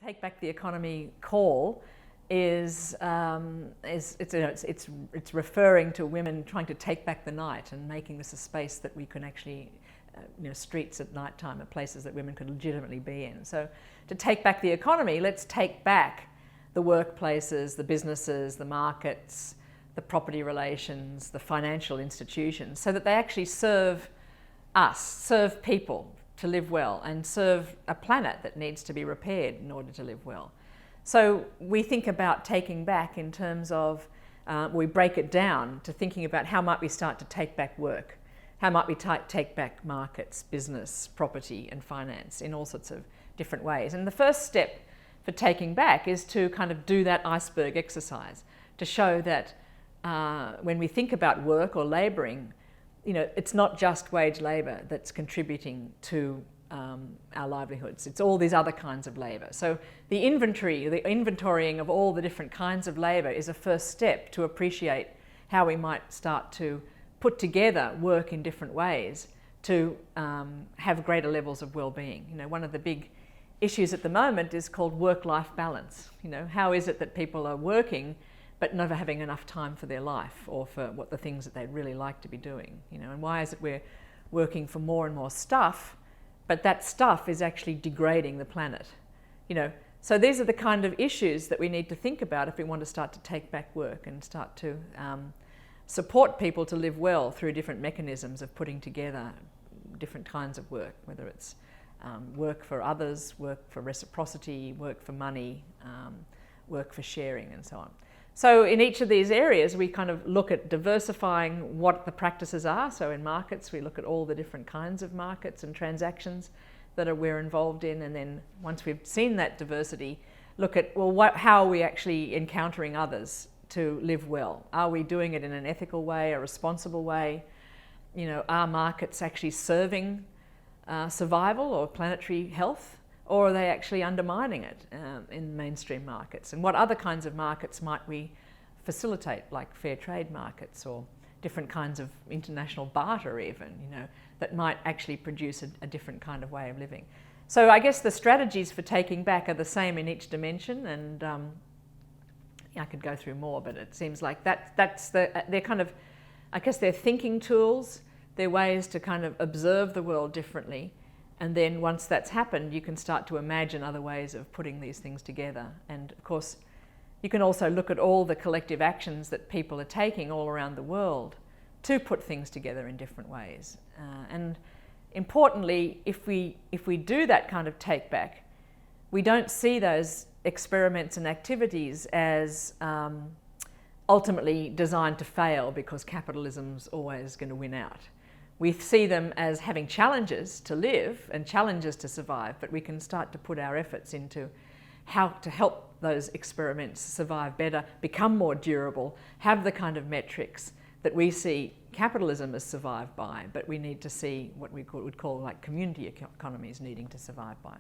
Take Back the Economy call is it's referring to women trying to take back the night and making this a space that we can actually, streets at night time are places that women could legitimately be in. So to take back the economy, let's take back the workplaces, the businesses, the markets, the property relations, the financial institutions, so that they actually serve us, serve people to live well, and serve a planet that needs to be repaired in order to live well. So we think about taking back in terms of, we break it down to thinking about how might we start to take back work, how might we take back markets, business, property and finance in all sorts of different ways. And the first step for taking back is to kind of do that iceberg exercise, to show that when we think about work or labouring, it's not just wage labour that's contributing to our livelihoods. It's all these other kinds of labour. So the inventorying of all the different kinds of labour is a first step to appreciate how we might start to put together work in different ways to have greater levels of well-being. One of the big issues at the moment is called work-life balance. How is it that people are working but never having enough time for their life or for what the things that they'd really like to be doing? And why is it we're working for more and more stuff, but that stuff is actually degrading the planet? So these are the kind of issues that we need to think about if we want to start to take back work and start to support people to live well through different mechanisms of putting together different kinds of work, whether it's work for others, work for reciprocity, work for money, work for sharing, and so on. So in each of these areas, we kind of look at diversifying what the practices are. So in markets, we look at all the different kinds of markets and transactions that we're involved in. And then once we've seen that diversity, look at, well, how are we actually encountering others to live well? Are we doing it in an ethical way, a responsible way? Are markets actually serving survival or planetary health? Or are they actually undermining it in mainstream markets? And what other kinds of markets might we facilitate, like fair trade markets or different kinds of international barter even, that might actually produce a different kind of way of living? So I guess the strategies for taking back are the same in each dimension, and I could go through more, but it seems like they're kind of, I guess they're thinking tools, they're ways to kind of observe the world differently. And then once that's happened, you can start to imagine other ways of putting these things together. And of course, you can also look at all the collective actions that people are taking all around the world to put things together in different ways. And importantly, if we do that kind of take back, we don't see those experiments and activities as ultimately designed to fail because capitalism's always going to win out. We see them as having challenges to live and challenges to survive, but we can start to put our efforts into how to help those experiments survive better, become more durable, have the kind of metrics that we see capitalism has survived by, but we need to see what we would call like community economies needing to survive by.